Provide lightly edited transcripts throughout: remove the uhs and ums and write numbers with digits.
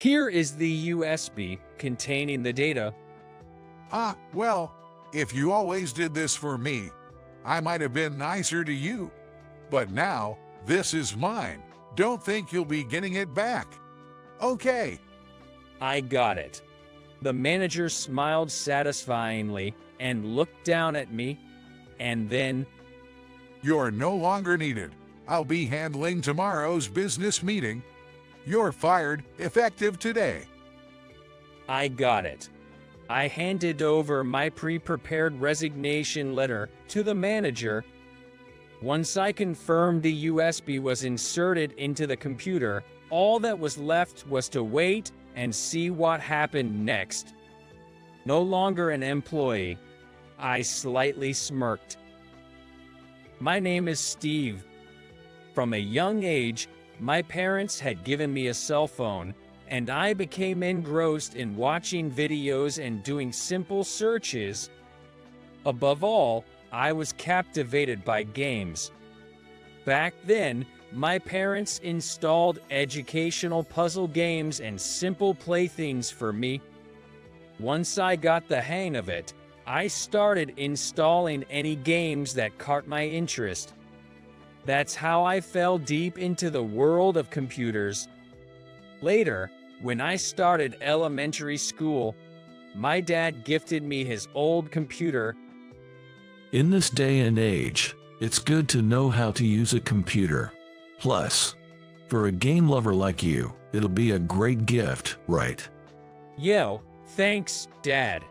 Here is the USB containing the data. Well, if you always did this for me, I might have been nicer to you. But now, this is mine. Don't think you'll be getting it back. Okay. I got it. The manager smiled satisfyingly and looked down at me, and then, You're no longer needed. I'll be handling tomorrow's business meeting. You're fired, effective today. I got it. I handed over my pre-prepared resignation letter to the manager. Once I confirmed the USB was inserted into the computer, all that was left was to wait and see what happened next. No longer an employee, I slightly smirked. My name is Steve. From a young age, my parents had given me a cell phone, and I became engrossed in watching videos and doing simple searches. Above all, I was captivated by games. Back then, my parents installed educational puzzle games and simple playthings for me. Once I got the hang of it, I started installing any games that caught my interest. That's how I fell deep into the world of computers. Later, when I started elementary school, my dad gifted me his old computer. In this day and age, it's good to know how to use a computer. Plus, for a game lover like you, it'll be a great gift, right? Yo, thanks, Dad.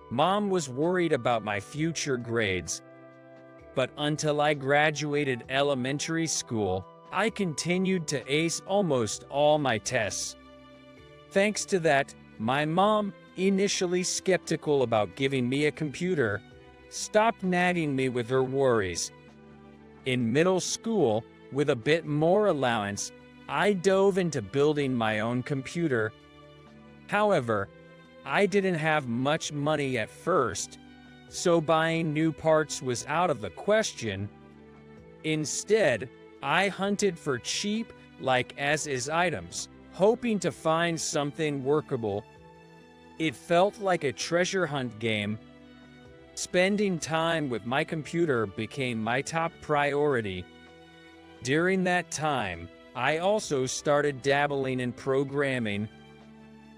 Mom was worried about my future grades. But until I graduated elementary school, I continued to ace almost all my tests. Thanks to that, my mom, initially skeptical about giving me a computer, stopped nagging me with her worries. In middle school, with a bit more allowance, I dove into building my own computer. However, I didn't have much money at first, so buying new parts was out of the question. Instead, I hunted for cheap, as-is items, hoping to find something workable. It felt like a treasure hunt game. Spending time with my computer became my top priority. During that time, I also started dabbling in programming.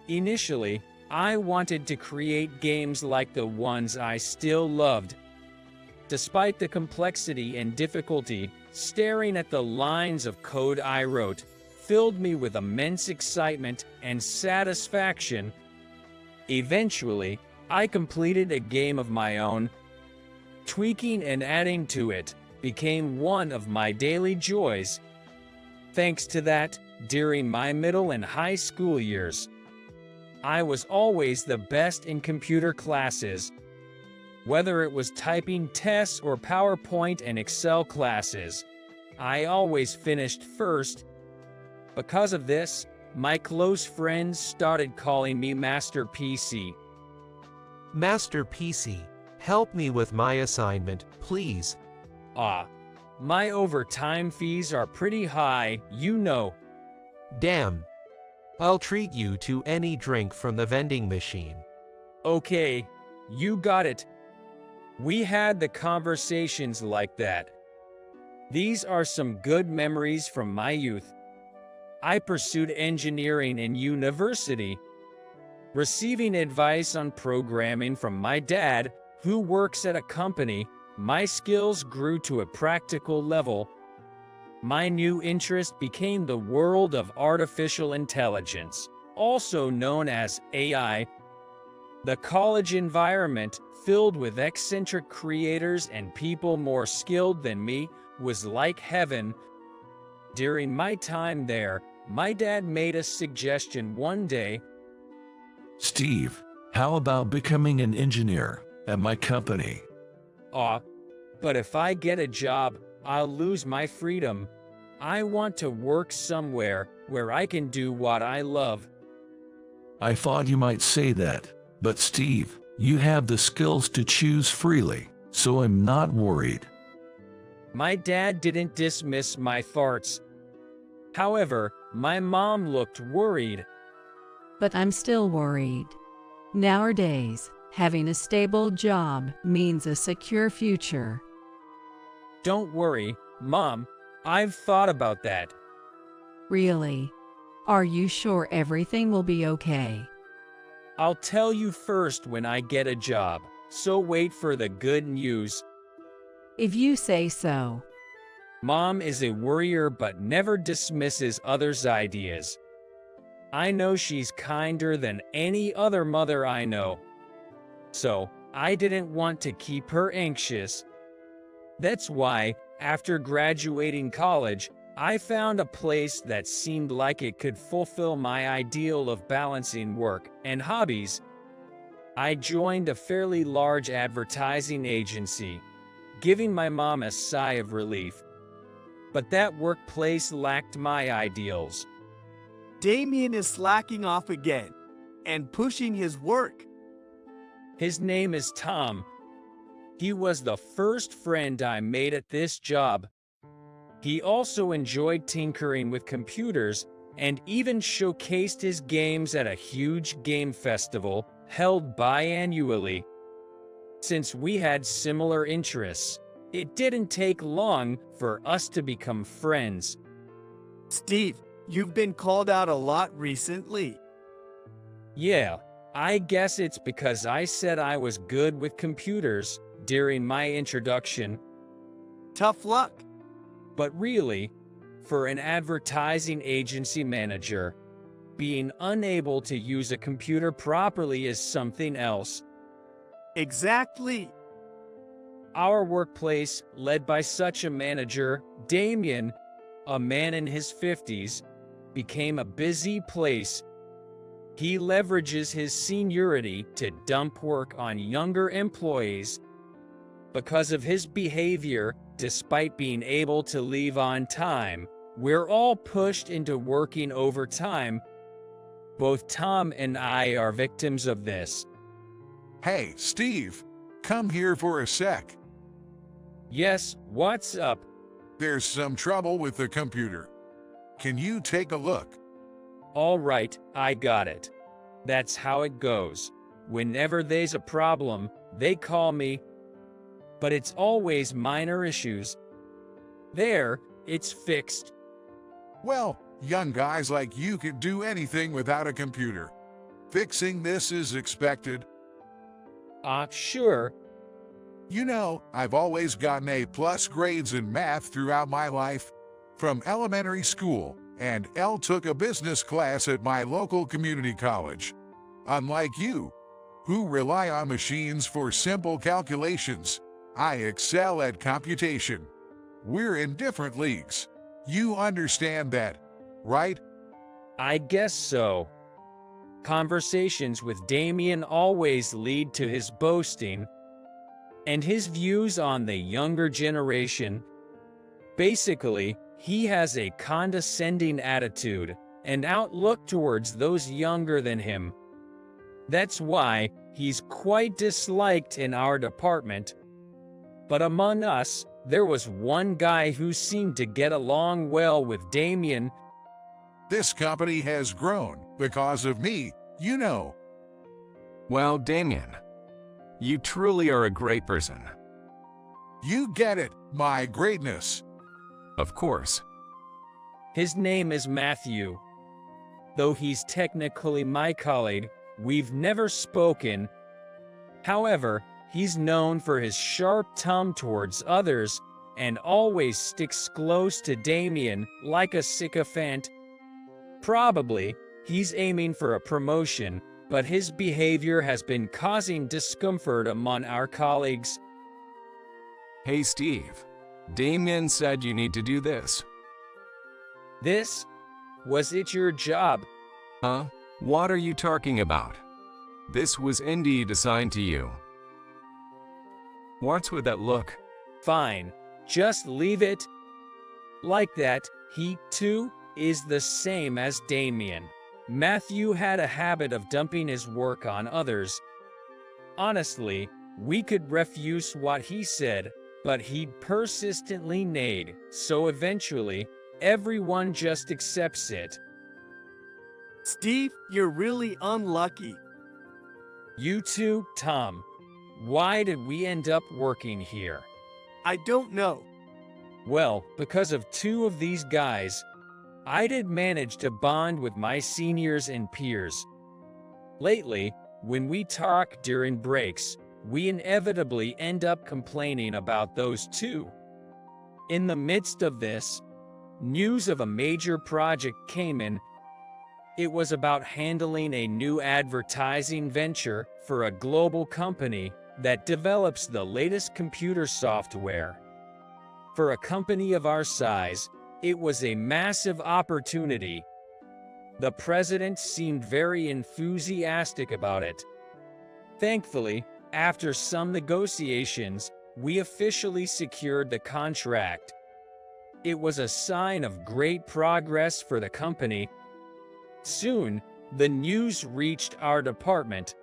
Initially, I wanted to create games like the ones I still loved. Despite the complexity and difficulty, staring at the lines of code I wrote filled me with immense excitement and satisfaction. Eventually, I completed a game of my own. Tweaking and adding to it became one of my daily joys. Thanks to that, during my middle and high school years, I was always the best in computer classes. Whether it was typing tests or PowerPoint and Excel classes, I always finished first. Because of this, my close friends started calling me Master PC. Master PC, help me with my assignment, please. My overtime fees are pretty high, you know. Damn. I'll treat you to any drink from the vending machine. Okay, you got it. We had the conversations like that. These are some good memories from my youth. I pursued engineering in university. Receiving advice on programming from my dad, who works at a company, my skills grew to a practical level. My new interest became the world of artificial intelligence, also known as AI. The college environment, filled with eccentric creators and people more skilled than me, was like heaven. During my time there, my dad made a suggestion one day. Steve, how about becoming an engineer at my company? But if I get a job, I'll lose my freedom. I want to work somewhere where I can do what I love. I thought you might say that, but Steve, you have the skills to choose freely, so I'm not worried. My dad didn't dismiss my thoughts. However, my mom looked worried. but I'm still worried. Nowadays, having a stable job means a secure future. Don't worry, Mom. I've thought about that. Really? Are you sure everything will be okay? I'll tell you first when I get a job, so wait for the good news. If you say so. Mom is a worrier but never dismisses others' ideas. I know she's kinder than any other mother I know. So, I didn't want to keep her anxious. That's why, after graduating college, I found a place that seemed like it could fulfill my ideal of balancing work and hobbies. I joined a fairly large advertising agency, giving my mom a sigh of relief. But that workplace lacked my ideals. Damien is slacking off again and pushing his work. His name is Tom. He was the first friend I made at this job. He also enjoyed tinkering with computers and even showcased his games at a huge game festival held biannually. Since we had similar interests, it didn't take long for us to become friends. Steve, you've been called out a lot recently. Yeah, I guess it's because I said I was good with computers during my introduction. Tough luck. But really, for an advertising agency manager, being unable to use a computer properly is something else. Exactly. Our workplace, led by such a manager, Damien, a man in his 50s, became a busy place. He leverages his seniority to dump work on younger employees. Because of his behavior, despite being able to leave on time, we're all pushed into working overtime. Both Tom and I are victims of this. Hey, Steve, come here for a sec. Yes, what's up? There's some trouble with the computer. Can you take a look? All right, I got it. That's how it goes. Whenever there's a problem, they call me. But it's always minor issues. There, it's fixed. Well, young guys like you could do anything without a computer. Fixing this is expected. Sure. You know, I've always gotten A+ grades in math throughout my life. From elementary school, and Elle took a business class at my local community college. Unlike you, who rely on machines for simple calculations, I excel at computation. We're in different leagues. You understand that, right? I guess so. Conversations with Damien always lead to his boasting and his views on the younger generation. Basically, he has a condescending attitude and outlook towards those younger than him. That's why he's quite disliked in our department. But among us, there was one guy who seemed to get along well with Damien. This company has grown because of me, you know. Well, Damien, you truly are a great person. You get it, my greatness. Of course. His name is Matthew. Though he's technically my colleague, we've never spoken. However, he's known for his sharp tongue towards others and always sticks close to Damien like a sycophant. Probably, he's aiming for a promotion, but his behavior has been causing discomfort among our colleagues. Hey, Steve. Damien said you need to do this. This? Was it your job? Huh? What are you talking about? This was indeed assigned to you. What's with that look? Fine, just leave it. Like that, he, too, is the same as Damien. Matthew had a habit of dumping his work on others. Honestly, we could refuse what he said, but he'd persistently neighed, so eventually, everyone just accepts it. Steve, you're really unlucky. You too, Tom. Why did we end up working here? I don't know. Well, because of two of these guys, I did manage to bond with my seniors and peers. Lately, when we talk during breaks, we inevitably end up complaining about those two. In the midst of this, news of a major project came in. It was about handling a new advertising venture for a global company that develops the latest computer software. For a company of our size, it was a massive opportunity. The president seemed very enthusiastic about it. Thankfully, after some negotiations, we officially secured the contract. It was a sign of great progress for the company. Soon, the news reached our department.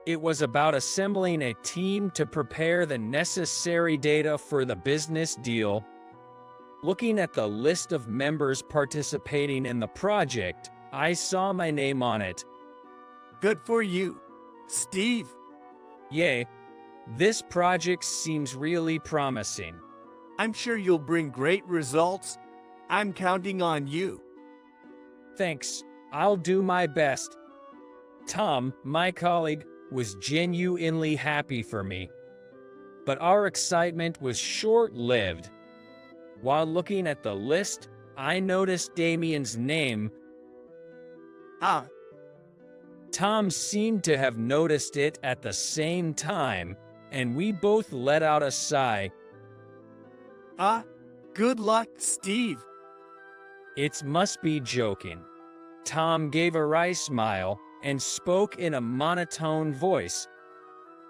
It was about assembling a team to prepare the necessary data for the business deal. Looking at the list of members participating in the project, I saw my name on it. Good for you, Steve. Yay, this project seems really promising. I'm sure you'll bring great results. I'm counting on you. Thanks, I'll do my best. Tom, my colleague, was genuinely happy for me. But our excitement was short-lived. While looking at the list, I noticed Damien's name. Ah, Tom seemed to have noticed it at the same time, and we both let out a sigh. good luck, Steve. It must be joking. Tom gave a wry smile and spoke in a monotone voice.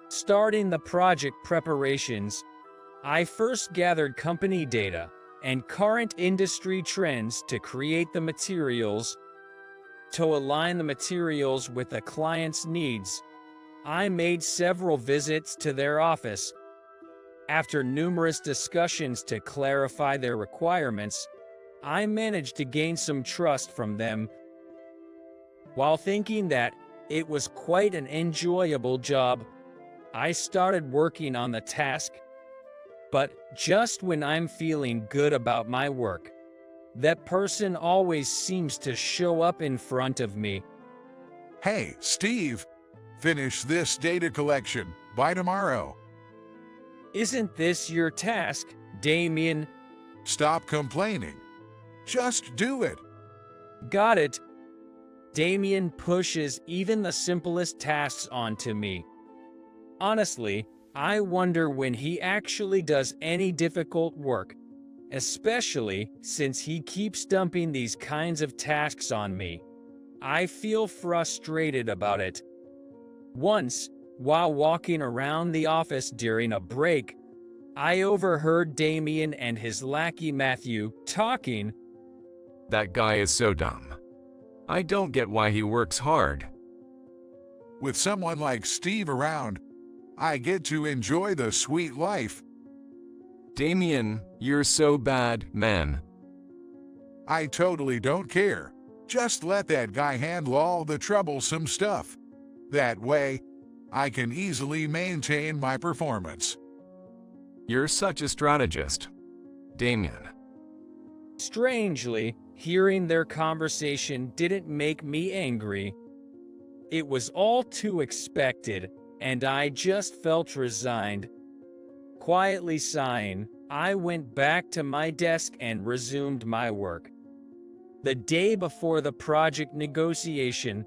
Starting the project preparations, I first gathered company data and current industry trends to create the materials. To align the materials with the client's needs, I made several visits to their office. After numerous discussions to clarify their requirements, I managed to gain some trust from them. While thinking that it was quite an enjoyable job, I started working on the task. But just when I'm feeling good about my work, that person always seems to show up in front of me. Hey, Steve, finish this data collection by tomorrow. Isn't this your task, Damien? Stop complaining. Just do it. Got it. Damien pushes even the simplest tasks onto me. Honestly, I wonder when he actually does any difficult work, especially since he keeps dumping these kinds of tasks on me. I feel frustrated about it. Once, while walking around the office during a break, I overheard Damien and his lackey Matthew talking. That guy is so dumb. I don't get why he works hard. With someone like Steve around, I get to enjoy the sweet life. Damien, you're so bad, man. I totally don't care. Just let that guy handle all the troublesome stuff. That way, I can easily maintain my performance. You're such a strategist, Damien. Strangely, hearing their conversation didn't make me angry. It was all too expected, and I just felt resigned. Quietly sighing, I went back to my desk and resumed my work. The day before the project negotiation,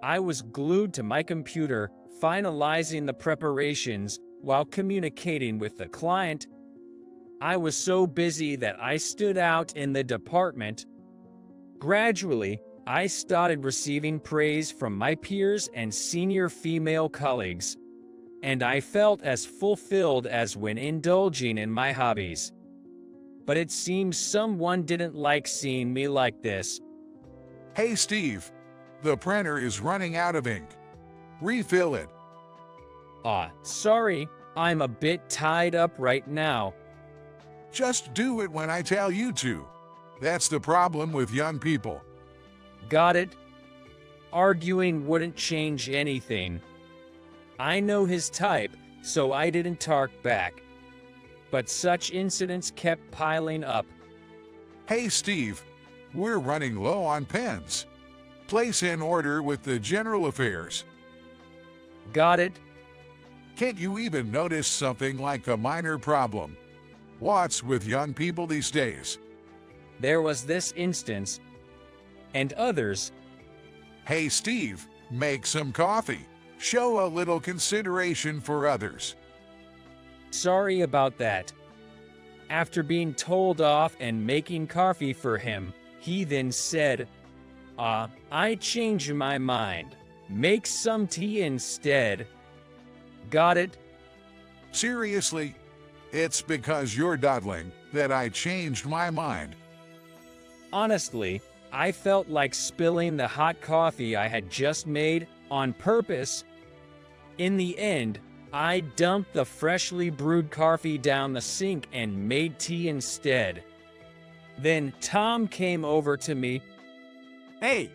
I was glued to my computer, finalizing the preparations while communicating with the client. I was so busy that I stood out in the department. Gradually, I started receiving praise from my peers and senior female colleagues, and I felt as fulfilled as when indulging in my hobbies. But it seems someone didn't like seeing me like this. Hey, Steve, the printer is running out of ink. Refill it. Sorry, I'm a bit tied up right now. Just do it when I tell you to. That's the problem with young people. Got it, Arguing wouldn't change anything. I know his type, so I didn't talk back. But such incidents kept piling up. Hey, Steve, we're running low on pens. Place in order with the general affairs. Got it? Can't you even notice something like a minor problem? What's with young people these days? There was this instance, and others. Hey, Steve, make some coffee. Show a little consideration for others. Sorry about that. After being told off and making coffee for him, he then said, I changed my mind. Make some tea instead. Got it? Seriously? It's because you're dawdling that I changed my mind. Honestly, I felt like spilling the hot coffee I had just made on purpose. In the end, I dumped the freshly brewed coffee down the sink and made tea instead. Then Tom came over to me. Hey,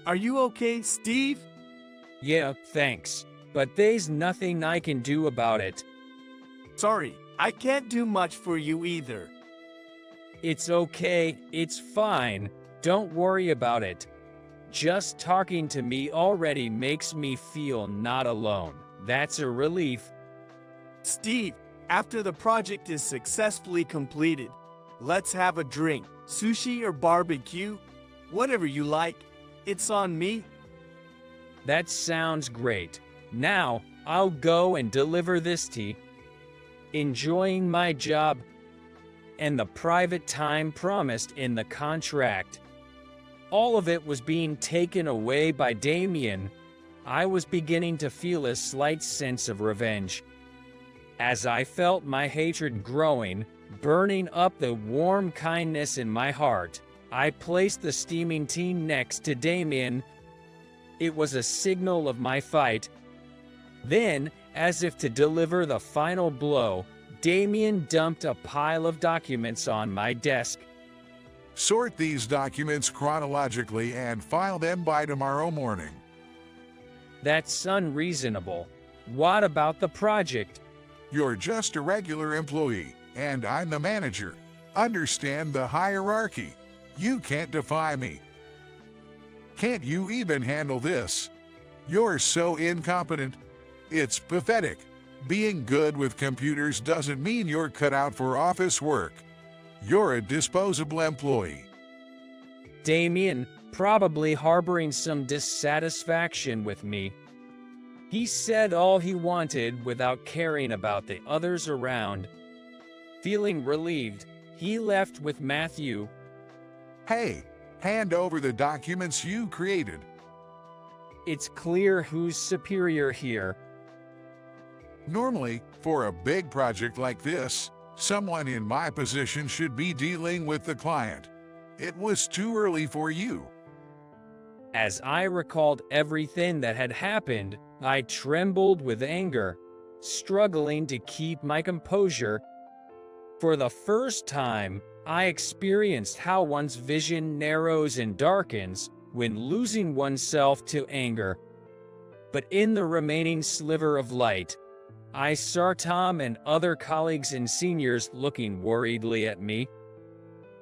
are you okay, Steve? Yeah, thanks, but there's nothing I can do about it. Sorry, I can't do much for you either. It's okay, it's fine. Don't worry about it. Just talking to me already makes me feel not alone. That's a relief. Steve, after the project is successfully completed, let's have a drink, sushi or barbecue, whatever you like. It's on me. That sounds great. Now, I'll go and deliver this tea. Enjoying my job and the private time promised in the contract. All of it was being taken away by Damien. I was beginning to feel a slight sense of revenge. As I felt my hatred growing, burning up the warm kindness in my heart, I placed the steaming tea next to Damien. It was a signal of my fight. Then, as if to deliver the final blow, Damien dumped a pile of documents on my desk. Sort these documents chronologically and file them by tomorrow morning. That's unreasonable. What about the project? You're just a regular employee, and I'm the manager. Understand the hierarchy. You can't defy me. Can't you even handle this? You're so incompetent. It's pathetic. Being good with computers doesn't mean you're cut out for office work. You're a disposable employee. Damien, probably harboring some dissatisfaction with me. He said all he wanted without caring about the others around. Feeling relieved, he left with Matthew. Hey, hand over the documents you created. It's clear who's superior here. Normally, for a big project like this, someone in my position should be dealing with the client. It was too early for you. As I recalled everything that had happened, I trembled with anger, struggling to keep my composure. For the first time, I experienced how one's vision narrows and darkens when losing oneself to anger. But in the remaining sliver of light, I saw Tom and other colleagues and seniors looking worriedly at me.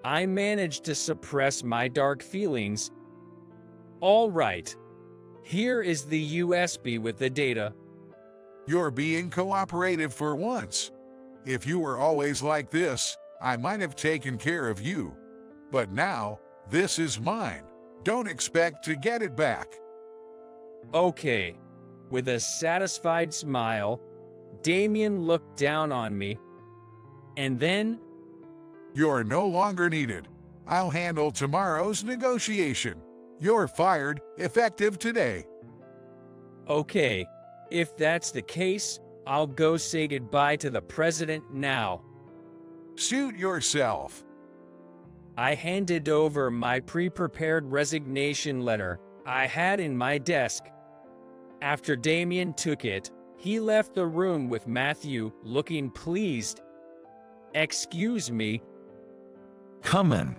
I managed to suppress my dark feelings. All right, here is the USB with the data. You're being cooperative for once. If you were always like this, I might have taken care of you. But now, this is mine. Don't expect to get it back. Okay. With a satisfied smile, Damien looked down on me. And then, You're no longer needed. I'll handle tomorrow's negotiation. You're fired, effective today. okay, if that's the case, I'll go say goodbye to the president now. Suit yourself. I handed over my pre-prepared resignation letter I had in my desk. After Damien took it, he left the room with Matthew, looking pleased. Excuse me. Come in.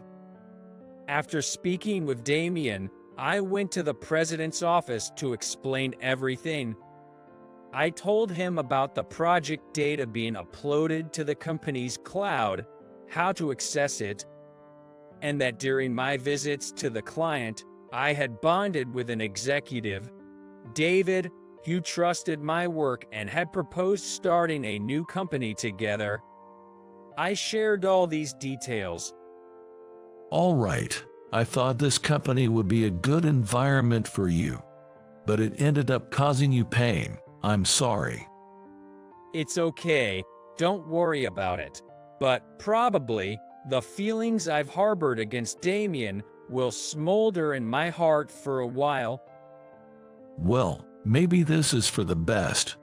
After speaking with Damien, I went to the president's office to explain everything. I told him about the project data being uploaded to the company's cloud, how to access it, and that during my visits to the client, I had bonded with an executive, David, who trusted my work and had proposed starting a new company together. I shared all these details. All right, I thought this company would be a good environment for you, but it ended up causing you pain. I'm sorry. It's okay, don't worry about it. But probably, the feelings I've harbored against Damien will smolder in my heart for a while. Well, maybe this is for the best.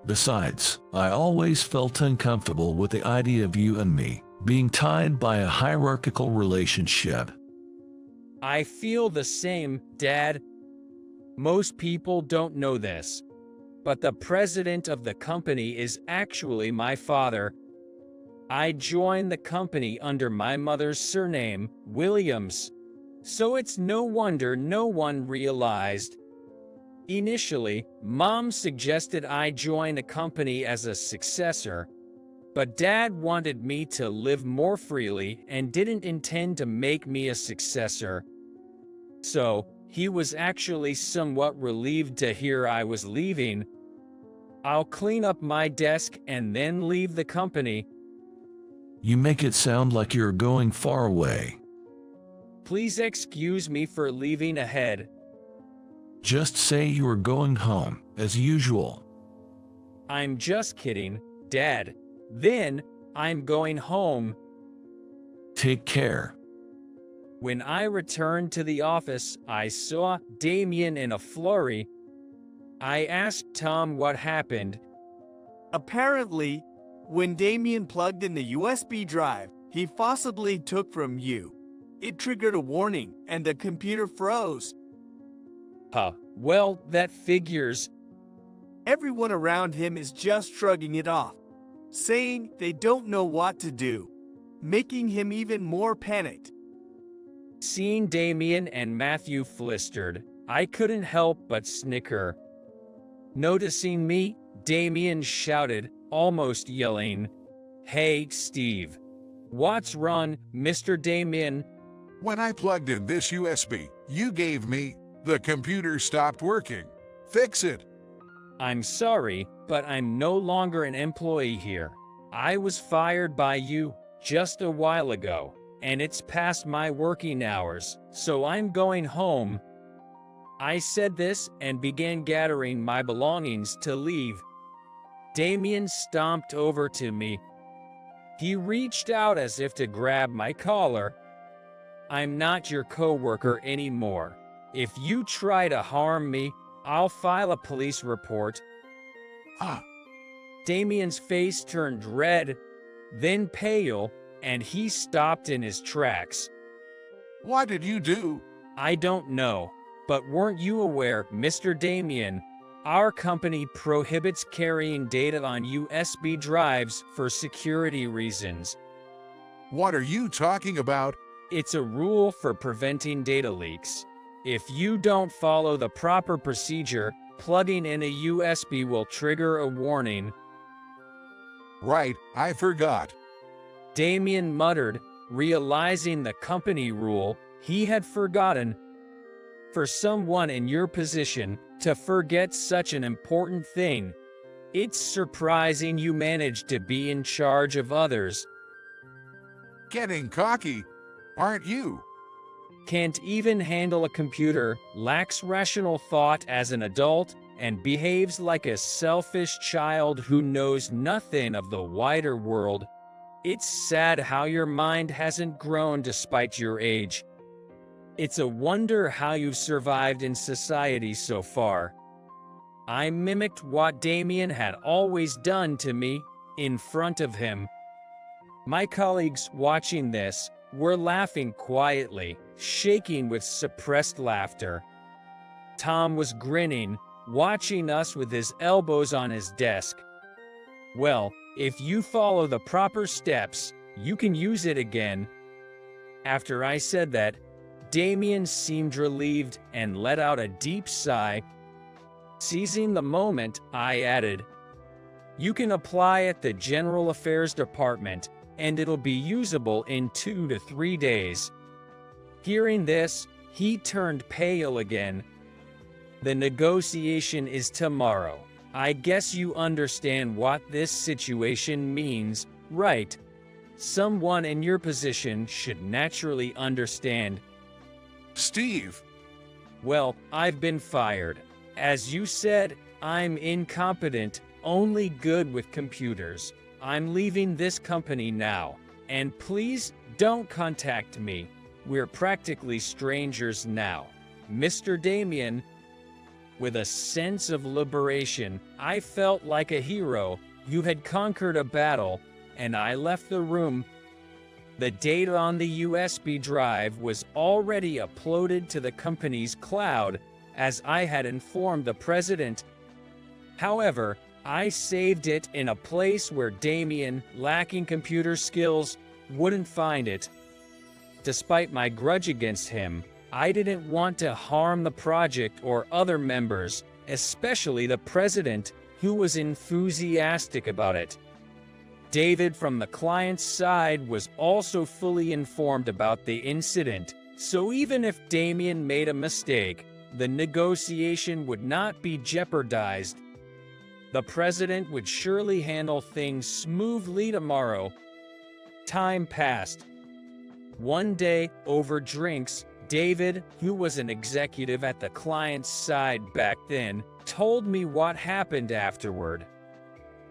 Besides, I always felt uncomfortable with the idea of you and me being tied by a hierarchical relationship. I feel the same, Dad. Most people don't know this, but the president of the company is actually my father. I joined the company under my mother's surname, Williams, so it's no wonder no one realized. Initially, Mom suggested I join a company as a successor, but Dad wanted me to live more freely and didn't intend to make me a successor. So, he was actually somewhat relieved to hear I was leaving. I'll clean up my desk and then leave the company. You make it sound like you're going far away. Please excuse me for leaving ahead. Just say you are going home, as usual. I'm just kidding, Dad. Then, I'm going home. Take care. When I returned to the office, I saw Damien in a flurry. I asked Tom what happened. Apparently, when Damien plugged in the USB drive he forcibly took from you, it triggered a warning and the computer froze. Well, that figures. Everyone around him is just shrugging it off, saying they don't know what to do, making him even more panicked. Seeing Damien and Matthew flistered, I couldn't help but snicker. Noticing me, Damien shouted, almost yelling, "Hey, Steve. What's wrong, Mr. Damien?" When I plugged in this USB you gave me, the computer stopped working. Fix it. I'm sorry, but I'm no longer an employee here. I was fired by you just a while ago, and it's past my working hours, so I'm going home. I said this and began gathering my belongings to leave. Damien stomped over to me. He reached out as if to grab my collar. I'm not your coworker anymore. If you try to harm me, I'll file a police report. Damien's face turned red, then pale, and he stopped in his tracks. What did you do? I don't know, but weren't you aware, Mr. Damien? Our company prohibits carrying data on USB drives for security reasons. What are you talking about? It's a rule for preventing data leaks. If you don't follow the proper procedure, plugging in a USB will trigger a warning. Right, I forgot. Damien muttered, realizing the company rule he had forgotten. For someone in your position to forget such an important thing, it's surprising you managed to be in charge of others. Getting cocky, aren't you? Can't even handle a computer, lacks rational thought as an adult, and behaves like a selfish child who knows nothing of the wider world. It's sad how your mind hasn't grown despite your age. It's a wonder how you've survived in society so far. I mimicked what Damien had always done to me, in front of him. My colleagues watching this were laughing quietly, shaking with suppressed laughter. Tom was grinning, watching us with his elbows on his desk. Well, if you follow the proper steps, you can use it again. After I said that, Damien seemed relieved and let out a deep sigh. Seizing the moment, I added, "You can apply at the General Affairs Department, and it'll be usable in 2 to 3 days." Hearing this, he turned pale again. "The negotiation is tomorrow. I guess you understand what this situation means, right? Someone in your position should naturally understand." Steve, "Well, I've been fired. As you said, I'm incompetent, only good with computers. I'm leaving this company now, and please don't contact me. We're practically strangers now. Mr. Damien." With a sense of liberation, I felt like a hero who had conquered a battle, and I left the room. The data on the USB drive was already uploaded to the company's cloud, as I had informed the president. However, I saved it in a place where Damien, lacking computer skills, wouldn't find it. Despite my grudge against him, I didn't want to harm the project or other members, especially the president, who was enthusiastic about it. David from the client's side was also fully informed about the incident, so even if Damien made a mistake, the negotiation would not be jeopardized. The president would surely handle things smoothly tomorrow. Time passed. One day, over drinks, David, who was an executive at the client's side back then, told me what happened afterward.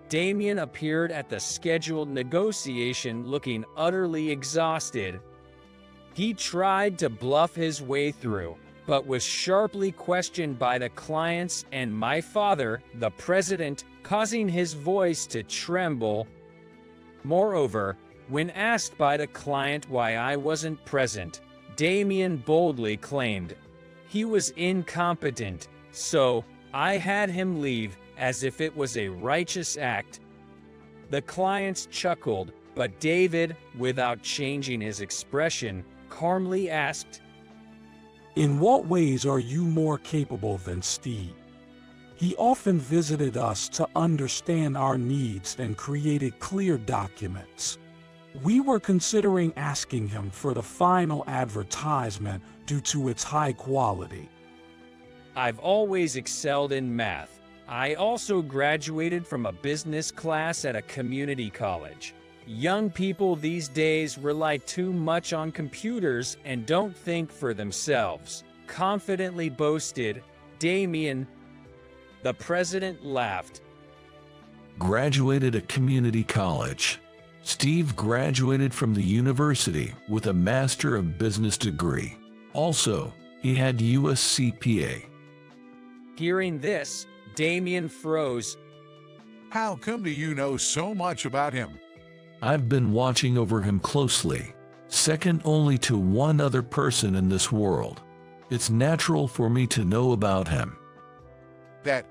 Damien appeared at the scheduled negotiation looking utterly exhausted. He tried to bluff his way through, but was sharply questioned by the clients and my father, the president, causing his voice to tremble. Moreover, when asked by the client why I wasn't present, Damien boldly claimed he was incompetent, so I had him leave as if it was a righteous act. The clients chuckled, but David, without changing his expression, calmly asked, "In what ways are you more capable than Steve? He often visited us to understand our needs and created clear documents. We were considering asking him for the final advertisement due to its high quality." I've always excelled in math. I also graduated from a business class at a community college. Young people these days rely too much on computers and don't think for themselves, confidently boasted Damien. The president laughed. Graduated at community college. Steve graduated from the university with a Master of Business degree. Also, he had US CPA. Hearing this, Damien froze. how come do you know so much about him? I've been watching over him closely, second only to one other person in this world. It's natural for me to know about him. That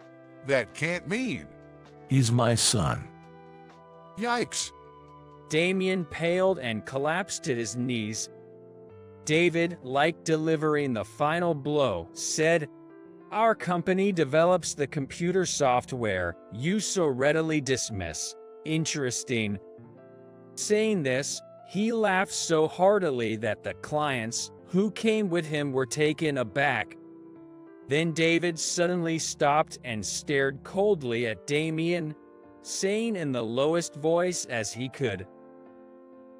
can't mean. He's my son. Yikes. Damien paled and collapsed at his knees. David, like delivering the final blow, said, "Our company develops the computer software you so readily dismiss. Interesting." Saying this, he laughed so heartily that the clients who came with him were taken aback. Then David suddenly stopped and stared coldly at Damien, saying in the lowest voice as he could,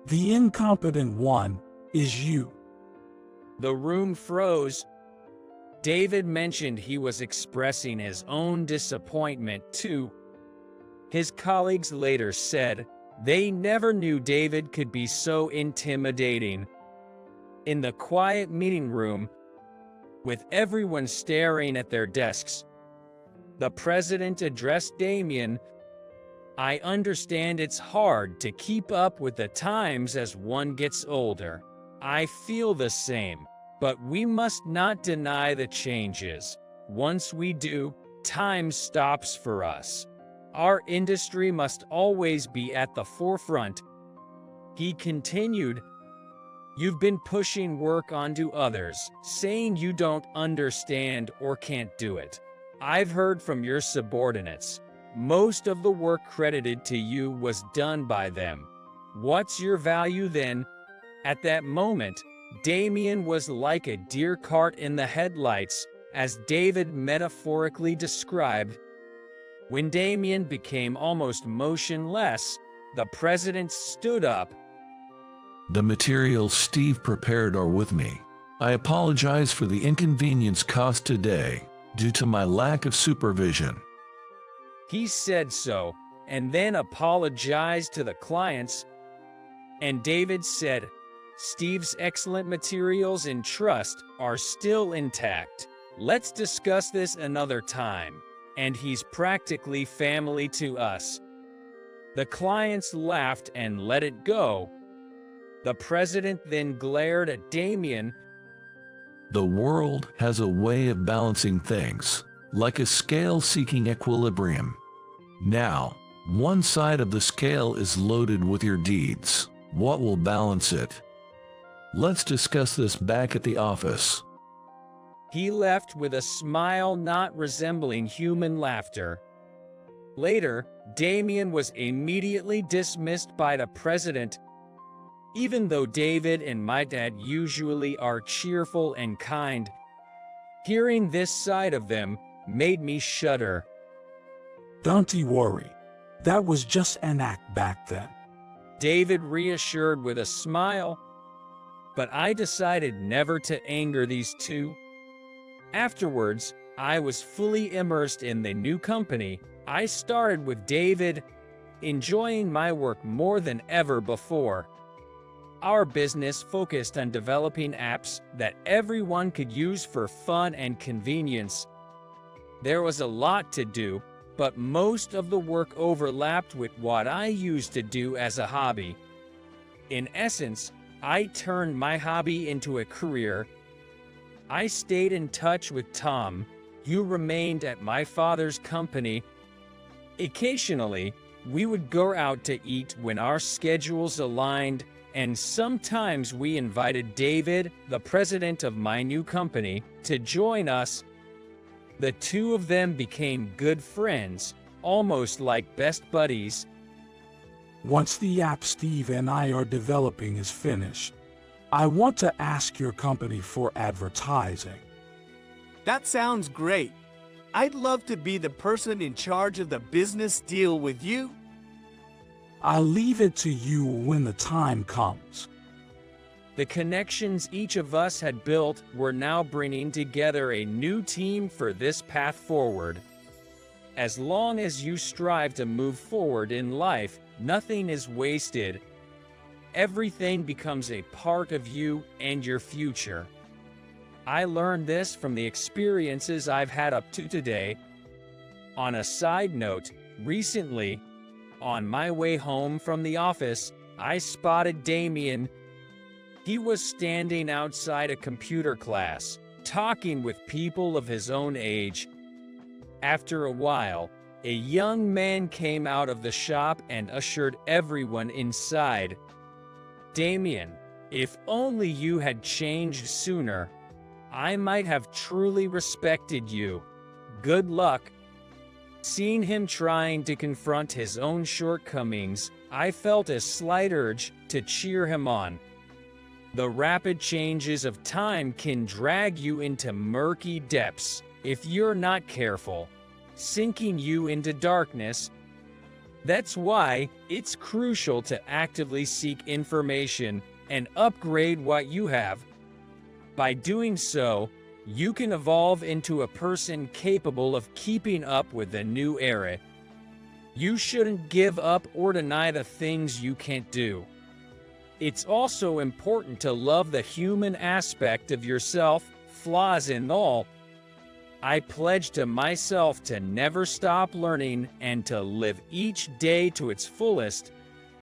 "The incompetent one is you." The room froze. David mentioned he was expressing his own disappointment too. His colleagues later said they never knew David could be so intimidating. In the quiet meeting room, with everyone staring at their desks, the president addressed Damien. "I understand it's hard to keep up with the times as one gets older. I feel the same, but we must not deny the changes. Once we do, time stops for us. Our industry must always be at the forefront." He continued, You've been pushing work onto others, saying you don't understand or can't do it. I've heard from your subordinates. Most of the work credited to you was done by them. What's your value then? At that moment, Damien was like a deer caught in the headlights, as David metaphorically described. When Damien became almost motionless, the president stood up. The materials Steve prepared are with me. I apologize for the inconvenience caused today due to my lack of supervision. He said so, and then apologized to the clients. And David said, Steve's excellent materials and trust are still intact. Let's discuss this another time. And he's practically family to us. The clients laughed and let it go. The president then glared at Damien. The world has a way of balancing things, like a scale seeking equilibrium. Now, one side of the scale is loaded with your deeds. What will balance it? Let's discuss this back at the office. He left with a smile not resembling human laughter. Later, Damien was immediately dismissed by the president. Even though David and my dad usually are cheerful and kind, hearing this side of them made me shudder. Don't you worry. That was just an act back then. David reassured with a smile. But I decided never to anger these two. Afterwards, I was fully immersed in the new company. I started with David, enjoying my work more than ever before. Our business focused on developing apps that everyone could use for fun and convenience. There was a lot to do, but most of the work overlapped with what I used to do as a hobby. In essence, I turned my hobby into a career. I stayed in touch with Tom, who remained at my father's company. Occasionally, we would go out to eat when our schedules aligned, and sometimes we invited David, the president of my new company, to join us. The two of them became good friends, almost like best buddies. Once the app Steve and I are developing is finished, I want to ask your company for advertising. That sounds great. I'd love to be the person in charge of the business deal with you. I'll leave it to you when the time comes. The connections each of us had built were now bringing together a new team for this path forward. As long as you strive to move forward in life, nothing is wasted. Everything becomes a part of you and your future. I learned this from the experiences I've had up to today. On a side note, recently, on my way home from the office, I spotted Damien. He was standing outside a computer class, talking with people of his own age. After a while, a young man came out of the shop and ushered everyone inside. Damien, if only you had changed sooner, I might have truly respected you. Good luck. Seeing him trying to confront his own shortcomings, I felt a slight urge to cheer him on. The rapid changes of time can drag you into murky depths if you're not careful, sinking you into darkness. That's why it's crucial to actively seek information and upgrade what you have. By doing so, you can evolve into a person capable of keeping up with the new era. You shouldn't give up or deny the things you can't do. It's also important to love the human aspect of yourself, flaws and all. I pledge to myself to never stop learning and to live each day to its fullest.